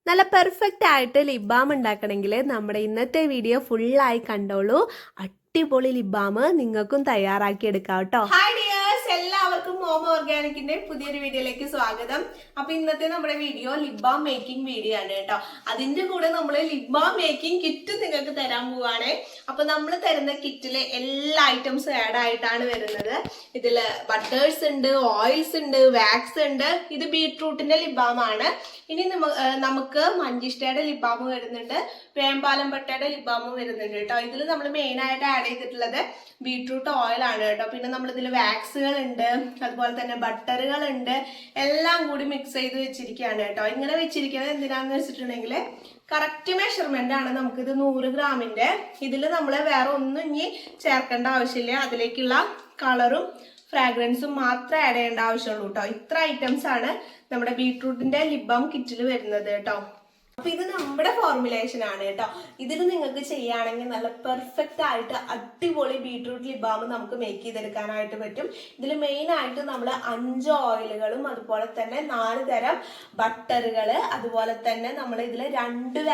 നല്ല പെർഫെക്റ്റ് ആയിട്ട് lip balm ഉണ്ടാക്കണമെങ്കിൽ നമ്മുടെ ഇന്നത്തെ വീഡിയോ ഫുള്ളായി കണ്ടോളൂ. അടിപൊളി ലിപ് ബാം നിങ്ങൾക്കും തയ്യാറാക്കി എടുക്കാം കേട്ടോ. ഹായ് ഡിയേഴ്സ്, എല്ലാവർക്കും മോമ ഓർഗാനിക്കിന്റെ പുതിയൊരു വീഡിയോയിലേക്ക് സ്വാഗതം. അപ്പൊ ഇന്നത്തെ നമ്മുടെ video lip balm making video ആണ് കേട്ടോ. അതിന്റെ കൂടെ നമ്മൾ ലിപ് ബാം മേക്കിംഗ് കിറ്റ് നിങ്ങൾക്ക് തരാൻ പോവാണ്. അപ്പൊ നമ്മൾ തരുന്ന കിറ്റില് എല്ലാ ഐറ്റംസും ആഡ് ആയിട്ടാണ് വരുന്നത്. ഇതില് ബട്ടേഴ്സ് ഉണ്ട്, ഓയിൽസ് ഉണ്ട്, വാക്സ് ഉണ്ട്. ഇത് ബീട്രൂട്ടിന്റെ ലിപ് ബാം ആണ്. ഇനി നമുക്ക് മഞ്ചിഷ്ടയുടെ ലിപ് ബാം വരുന്നുണ്ട്, വേമ്പാലം പട്ടയുടെ ലിപ് ബാമും വരുന്നുണ്ട് കേട്ടോ. ഇതിൽ നമ്മൾ മെയിൻ ആയിട്ട് ആഡ് ചെയ്തിട്ടുള്ളത് ബീട്രൂട്ട് ഓയിൽ ആണ് കേട്ടോ. പിന്നെ നമ്മൾ ഇതിൽ വാക്സുകൾ ഉണ്ട്, അതുപോലെ തന്നെ ബട്ടറുകൾ ഉണ്ട്. എല്ലാം കൂടി മിക്സ് ചെയ്ത് വെച്ചിരിക്കുകയാണ് കേട്ടോ. ഇങ്ങനെ വെച്ചിരിക്കുന്നത് എന്തിനാന്ന് വെച്ചിട്ടുണ്ടെങ്കിൽ കറക്റ്റ് മെഷർമെന്റ് ആണ്. നമുക്കിത് 100 ഗ്രാമിന്റെ. ഇതിൽ നമ്മൾ വേറെ ഒന്നും ഇനി ചേർക്കേണ്ട ആവശ്യമില്ല. അതിലേക്കുള്ള കളറും ഫ്രാഗ്രൻസും മാത്രമേ ആഡ് ചെയ്യേണ്ട ആവശ്യമുള്ളൂ കേട്ടോ. ഇത്ര ഐറ്റംസ് ആണ് നമ്മുടെ ബീട്രൂട്ടിന്റെ ലിപ് ബാം കിറ്റിൽ വരുന്നത് കേട്ടോ. അപ്പൊ ഇത് നമ്മുടെ ഫോർമുലേഷൻ ആണ് കേട്ടോ. ഇതിൽ നിങ്ങൾക്ക് ചെയ്യുകയാണെങ്കിൽ നല്ല പെർഫെക്റ്റ് ആയിട്ട് അടിപൊളി ബീട്രൂട്ട് ലിപ് ബാം നമുക്ക് മേക്ക് ചെയ്തെടുക്കാനായിട്ട് പറ്റും. ഇതിൽ മെയിൻ ആയിട്ട് നമ്മൾ 5 ഓയിലുകളും അതുപോലെ തന്നെ 4 തരം ബട്ടറുകൾ, അതുപോലെ തന്നെ നമ്മൾ ഇതിൽ 2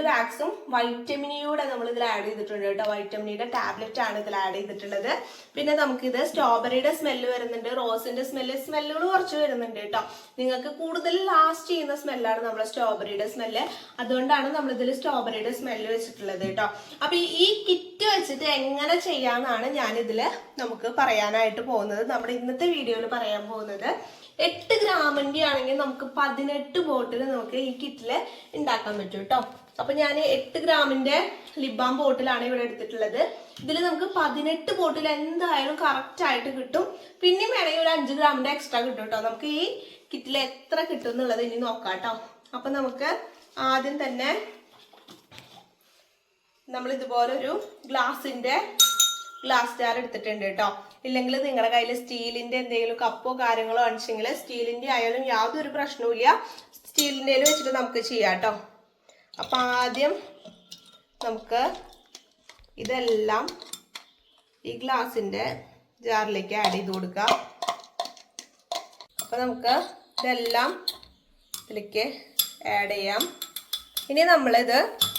വാക്സും വൈറ്റമിനിയുടെ നമ്മൾ ഇതിൽ ആഡ് ചെയ്തിട്ടുണ്ട് കേട്ടോ. വൈറ്റമിനിയുടെ ടാബ്ലറ്റ് ആണ് ഇതിൽ ആഡ് ചെയ്തിട്ടുള്ളത്. പിന്നെ നമുക്കിത് സ്ട്രോബെറിയുടെ സ്മെല്ല് വരുന്നുണ്ട്, റോസിന്റെ സ്മെല്ലുകൾ കുറച്ച് വരുന്നുണ്ട് കേട്ടോ. നിങ്ങൾക്ക് കൂടുതൽ ലാസ്റ്റ് ചെയ്യുന്ന സ്മെല്ലാണ് നമ്മുടെ സ്ട്രോബെറിയുടെ സ്മെല്ല്. അതുകൊണ്ടാണ് നമ്മൾ ഇതിൽ സ്ട്രോബെറിയുടെ സ്മെല്ല് വെച്ചിട്ടുള്ളത് കേട്ടോ. അപ്പൊ ഈ കിറ്റ് വെച്ചിട്ട് എങ്ങനെ ചെയ്യാന്നാണ് ഞാൻ ഇതില് നമുക്ക് പറയാനായിട്ട് പോകുന്നത്. നമ്മുടെ ഇന്നത്തെ വീഡിയോയിൽ പറയാൻ പോകുന്നത് 8 ഗ്രാമിന്റെ ആണെങ്കിൽ നമുക്ക് 18 ബോട്ടിൽ നമുക്ക് ഈ കിറ്റില് ഉണ്ടാക്കാൻ പറ്റും കേട്ടോ. അപ്പൊ ഞാൻ 8 ഗ്രാമിന്റെ ലിപ് ബാം ബോട്ടിലാണ് ഇവിടെ എടുത്തിട്ടുള്ളത്. ഇതിൽ നമുക്ക് 18 ബോട്ടിൽ എന്തായാലും കറക്റ്റ് ആയിട്ട് കിട്ടും. പിന്നെ വേണമെങ്കിൽ ഒരു 5 ഗ്രാമിന്റെ എക്സ്ട്രാ കിട്ടും കേട്ടോ. നമുക്ക് ഈ കിറ്റിൽ എത്ര കിട്ടും എന്നുള്ളത് ഇനി നോക്കാം കേട്ടോ. അപ്പൊ നമുക്ക് ആദ്യം തന്നെ നമ്മൾ ഇതുപോലെ ഒരു ഗ്ലാസ് ജാർ എടുത്തിട്ടുണ്ട് കേട്ടോ. ഇല്ലെങ്കിൽ നിങ്ങളുടെ കയ്യിൽ സ്റ്റീലിന്റെ എന്തെങ്കിലും കപ്പോ കാര്യങ്ങളോ അണിച്ചെങ്കിൽ സ്റ്റീലിന്റെ ആയാലും യാതൊരു പ്രശ്നവുമില്ല. സ്റ്റീലിന്റെ വെച്ചിട്ട് നമുക്ക് ചെയ്യാം കേട്ടോ. അപ്പൊ ആദ്യം നമുക്ക് ഇതെല്ലാം ഈ ഗ്ലാസിന്റെ ജാറിലേക്ക് ആഡ് ചെയ്ത് കൊടുക്കാം. അപ്പൊ നമുക്ക് ഇതെല്ലാം ഇതിലേക്ക് ആഡ് ചെയ്യാം. ഇനി നമ്മളിത്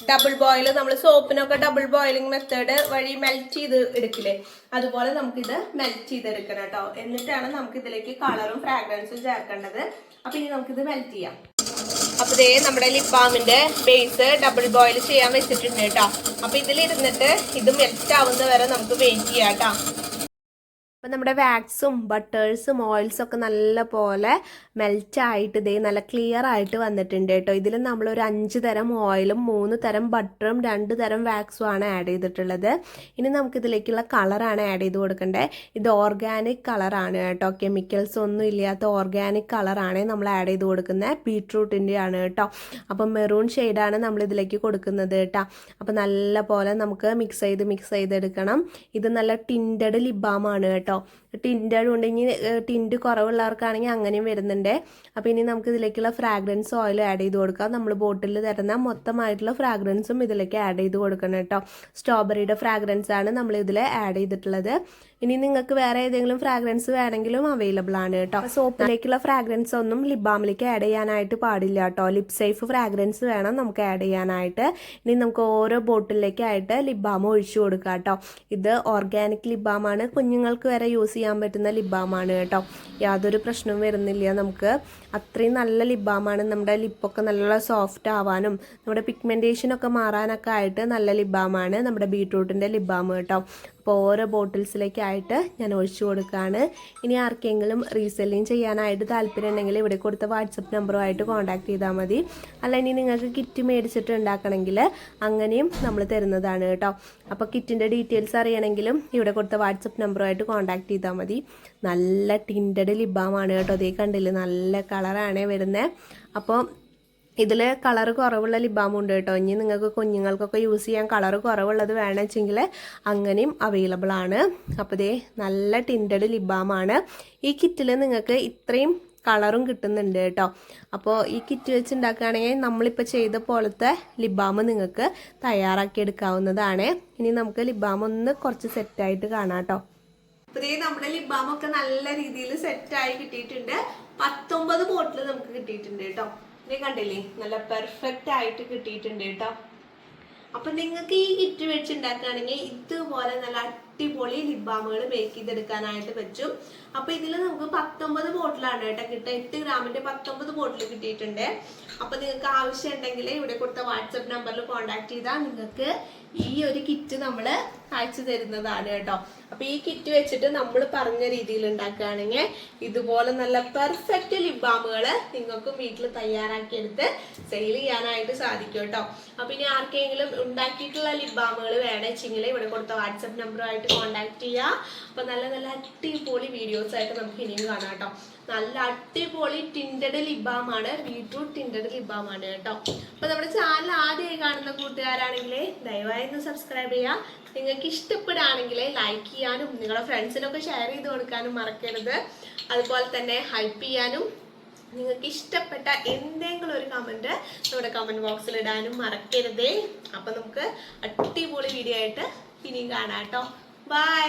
ഡബിൾ ബോയിൽ, നമ്മൾ സോപ്പിനൊക്കെ ഡബിൾ ബോയിലിംഗ് മെത്തേഡ് വഴി മെൽറ്റ് ചെയ്ത് എടുക്കില്ലേ, അതുപോലെ നമുക്കിത് മെൽറ്റ് ചെയ്തെടുക്കണം കേട്ടോ. എന്നിട്ടാണ് നമുക്ക് ഇതിലേക്ക് കളറും ഫ്രാഗ്രൻസും ചേർക്കേണ്ടത്. അപ്പൊ ഇനി നമുക്കിത് മെൽറ്റ് ചെയ്യാം. അപ്പൊ ഇതേ നമ്മുടെ ലിപ് ബാമിന്റെ ബേസ് ഡബിൾ ബോയിൽ ചെയ്യാൻ വെച്ചിട്ടുണ്ട് കേട്ടോ. അപ്പൊ ഇതിലിരുന്നിട്ട് ഇത് മെൽറ്റ് ആവുന്നത് വരെ നമുക്ക് വെയിറ്റ് ചെയ്യാം കേട്ടോ. അപ്പം നമ്മുടെ വാക്സും ബട്ടേഴ്സും ഓയിൽസും ഒക്കെ നല്ല പോലെ മെൽറ്റായിട്ട് ഇതേ നല്ല ക്ലിയർ ആയിട്ട് വന്നിട്ടുണ്ട് കേട്ടോ. ഇതിൽ നമ്മളൊരു 5 തരം ഓയിലും 3 തരം ബട്ടറും 2 തരം വാക്സും ആണ് ആഡ് ചെയ്തിട്ടുള്ളത്. ഇനി നമുക്കിതിലേക്കുള്ള കളറാണ് ആഡ് ചെയ്ത് കൊടുക്കേണ്ടത്. ഇത് ഓർഗാനിക് കളറാണ് കേട്ടോ. കെമിക്കൽസ് ഒന്നും ഇല്ലാത്ത ഓർഗാനിക് കളറാണ് നമ്മൾ ആഡ് ചെയ്ത് കൊടുക്കുന്നത്. ബീട്രൂട്ടിൻ്റെ ആണ് കേട്ടോ. അപ്പം മെറൂൺ ഷെയ്ഡാണ് നമ്മൾ ഇതിലേക്ക് കൊടുക്കുന്നത് കേട്ടോ. അപ്പം നല്ല പോലെ നമുക്ക് മിക്സ് ചെയ്തെടുക്കണം. ഇത് നല്ല ടിൻറ്റഡ് ലിപ് ബാം ആണ് കേട്ടോ. ടിൻറ്റഡ് ഉണ്ടെങ്കിൽ ടിൻറ്റ് കുറവുള്ളവർക്കാണെങ്കിൽ അങ്ങനെയും വരുന്നുണ്ട്. അപ്പം ഇനി നമുക്ക് ഇതിലേക്കുള്ള ഫ്രാഗ്രൻസ് ഓയിൽ ആഡ് ചെയ്ത് കൊടുക്കാം. നമ്മൾ ബോട്ടിൽ തരുന്ന മൊത്തമായിട്ടുള്ള ഫ്രാഗ്രൻസും ഇതിലേക്ക് ആഡ് ചെയ്ത് കൊടുക്കണം കേട്ടോ. സ്ട്രോബെറിയുടെ ഫ്രാഗ്രൻസ് ആണ് നമ്മൾ ഇതിൽ ആഡ് ചെയ്തിട്ടുള്ളത്. ഇനി നിങ്ങൾക്ക് വേറെ ഏതെങ്കിലും ഫ്രാഗ്രൻസ് വേണമെങ്കിലും അവൈലബിൾ ആണ് കേട്ടോ. സോപ്പിലേക്കുള്ള ഫ്രാഗ്രൻസ് ഒന്നും ലിപ് ബാമിലേക്ക് ആഡ് ചെയ്യാനായിട്ട് പാടില്ല കേട്ടോ. ലിപ് സേഫ് ഫ്രാഗ്രൻസ് വേണം നമുക്ക് ആഡ് ചെയ്യാനായിട്ട്. ഇനി നമുക്ക് ഓരോ ബോട്ടിലേക്കായിട്ട് ലിപ് ബാം ഒഴിച്ചു കൊടുക്കാം കേട്ടോ. ഇത് ഓർഗാനിക് ലിപ് ബാം ആണ്. കുഞ്ഞുങ്ങൾക്ക് വരെ യൂസ് ചെയ്യാൻ പറ്റുന്ന ലിപ് ബാം ആണ് കേട്ടോ. യാതൊരു പ്രശ്നവും വരുന്നില്ല. നമുക്ക് അത്രയും നല്ല ലിപ് ബാം ആണ്. നമ്മുടെ ലിപ്പൊക്കെ നല്ല സോഫ്റ്റ് ആവാനും നമ്മുടെ പിഗ്മെന്റേഷനൊക്കെ മാറാനൊക്കെ ആയിട്ട് നല്ല ലിപ് ബാം ആണ് നമ്മുടെ ബീട്രൂട്ടിൻ്റെ ലിപ് ബാം കേട്ടോ. അപ്പോൾ ഓരോ ബോട്ടിൽസിലേക്കായിട്ട് ഞാൻ ഒഴിച്ചു കൊടുക്കുകയാണ്. ഇനി ആർക്കെങ്കിലും റീസെല്ലിങ് ചെയ്യാനായിട്ട് താല്പര്യം ഉണ്ടെങ്കിൽ ഇവിടെ കൊടുത്ത വാട്സപ്പ് നമ്പറുമായിട്ട് കോൺടാക്ട് ചെയ്താൽ മതി. അല്ല ഇനി നിങ്ങൾക്ക് കിറ്റ് മേടിച്ചിട്ട് ഉണ്ടാക്കണമെങ്കിൽ അങ്ങനെയും നമ്മൾ തരുന്നതാണ് കേട്ടോ. അപ്പോൾ കിറ്റിൻ്റെ ഡീറ്റെയിൽസ് അറിയണമെങ്കിലും ഇവിടെ കൊടുത്ത വാട്സപ്പ് നമ്പറുമായിട്ട് കോൺടാക്ട് ചെയ്താൽ മതി. നല്ല ടിൻറ്റഡ് ലിപ് ബാം ആണ് കേട്ടോ. അതേ കണ്ടില്ലേ, നല്ല കളറാണ് വരുന്നത്. അപ്പോൾ ഇതിൽ കളർ കുറവുള്ള ലിപ് ബാം ഉണ്ട് കേട്ടോ. ഇനി നിങ്ങൾക്ക് കുഞ്ഞുങ്ങൾക്കൊക്കെ യൂസ് ചെയ്യാൻ കളർ കുറവുള്ളത് വേണമെങ്കിൽ അങ്ങനെയും അവൈലബിൾ ആണ്. അപ്പോൾ ഇതേ നല്ല ടിൻറ്റഡ് ലിപ് ബാം ആണ്. ഈ കിറ്റിൽ നിങ്ങൾക്ക് ഇത്രയും കളറും കിട്ടുന്നുണ്ട് കേട്ടോ. അപ്പോൾ ഈ കിറ്റ് വെച്ച് ഉണ്ടാക്കുകയാണെങ്കിൽ നമ്മളിപ്പോൾ ചെയ്ത പോലത്തെ ലിപ് ബാം നിങ്ങൾക്ക് തയ്യാറാക്കി എടുക്കാവുന്നതാണ്. ഇനി നമുക്ക് ലിപ് ബാം ഒന്ന് കുറച്ച് സെറ്റായിട്ട് കാണാം കേട്ടോ. അപ്പോൾ നമ്മുടെ ലിപ് ബാം ഒക്കെ നല്ല രീതിയിൽ സെറ്റായി കിട്ടിയിട്ടുണ്ട്. 19 ബോട്ടിൽ നമുക്ക് കിട്ടിയിട്ടുണ്ട് കേട്ടോ. ഇത് കണ്ടില്ലേ നല്ല പെർഫെക്റ്റ് ആയിട്ട് കിട്ടിയിട്ടുണ്ട് കേട്ടോ. അപ്പൊ നിങ്ങൾക്ക് ഈ കിറ്റ് വെച്ചുണ്ടാക്കുകയാണെങ്കിൽ ഇതുപോലെ നല്ല അടിപൊളി ലിപ് ബാമുകൾ മേക്ക് ചെയ്തെടുക്കാനായിട്ട് പറ്റും. അപ്പൊ ഇതിൽ നമുക്ക് 19 ബോട്ടിലാണ് കേട്ടോ കിട്ടുക. 8 ഗ്രാമിന്റെ 19 ബോട്ടിൽ കിട്ടിയിട്ടുണ്ട്. അപ്പൊ നിങ്ങൾക്ക് ആവശ്യം ഉണ്ടെങ്കിൽ ഇവിടെ കൊടുത്ത വാട്സപ്പ് നമ്പറിൽ കോൺടാക്ട് ചെയ്താൽ നിങ്ങൾക്ക് ഈ ഒരു കിറ്റ് നമ്മൾ അയച്ചു തരുന്നതാണ് കേട്ടോ. അപ്പൊ ഈ കിറ്റ് വെച്ചിട്ട് നമ്മൾ പറഞ്ഞ രീതിയിൽ ഉണ്ടാക്കുകയാണെങ്കിൽ ഇതുപോലെ നല്ല പെർഫെക്റ്റ് ലിപ് ബാമുകൾ നിങ്ങൾക്കും വീട്ടിൽ തയ്യാറാക്കിയെടുത്ത് സെയിൽ ചെയ്യാനായിട്ട് സാധിക്കും കേട്ടോ. അപ്പൊ ഇനി ആർക്കെങ്കിലും ഉണ്ടാക്കിയിട്ടുള്ള ലിപ് ബാമുകൾ വേണമെങ്കിൽ ഇവിടെ കൊടുത്ത വാട്സപ്പ് നമ്പറുമായിട്ട് കോൺടാക്ട് ചെയ്യുക. അപ്പൊ നല്ല നല്ല അടിപൊളി വീഡിയോസ് ആയിട്ട് നമുക്ക് ഇനിയും കാണാം കേട്ടോ. നല്ല അടിപൊളി ടിൻഡഡ് ലിപ് ബാം ആണ്, ബീട്രൂട്ട് ടിൻഡഡ് ലിപ് ബാം ആണ് കേട്ടോ. അപ്പൊ നമ്മുടെ ചാനൽ ആദ്യമായി കാണുന്ന കൂട്ടുകാരാണെങ്കിൽ ദയവായി ഒന്ന് സബ്സ്ക്രൈബ് ചെയ്യുക. നിങ്ങൾക്ക് ഇഷ്ടപ്പെടുകയാണെങ്കിൽ ലൈക്ക് ചെയ്യാനും നിങ്ങളുടെ ഫ്രണ്ട്സിനൊക്കെ ഷെയർ ചെയ്ത് കൊടുക്കാനും മറക്കരുത്. അതുപോലെ തന്നെ ഹൈപ്പ് ചെയ്യാനും നിങ്ങൾക്ക് ഇഷ്ടപ്പെട്ട എന്തെങ്കിലും ഒരു കമന്റ് നമ്മുടെ കമന്റ് ബോക്സിൽ ഇടാനും മറക്കരുതേ. അപ്പൊ നമുക്ക് അടിപൊളി വീഡിയോ ആയിട്ട് ഇനിയും കാണാം കേട്ടോ. ബൈ.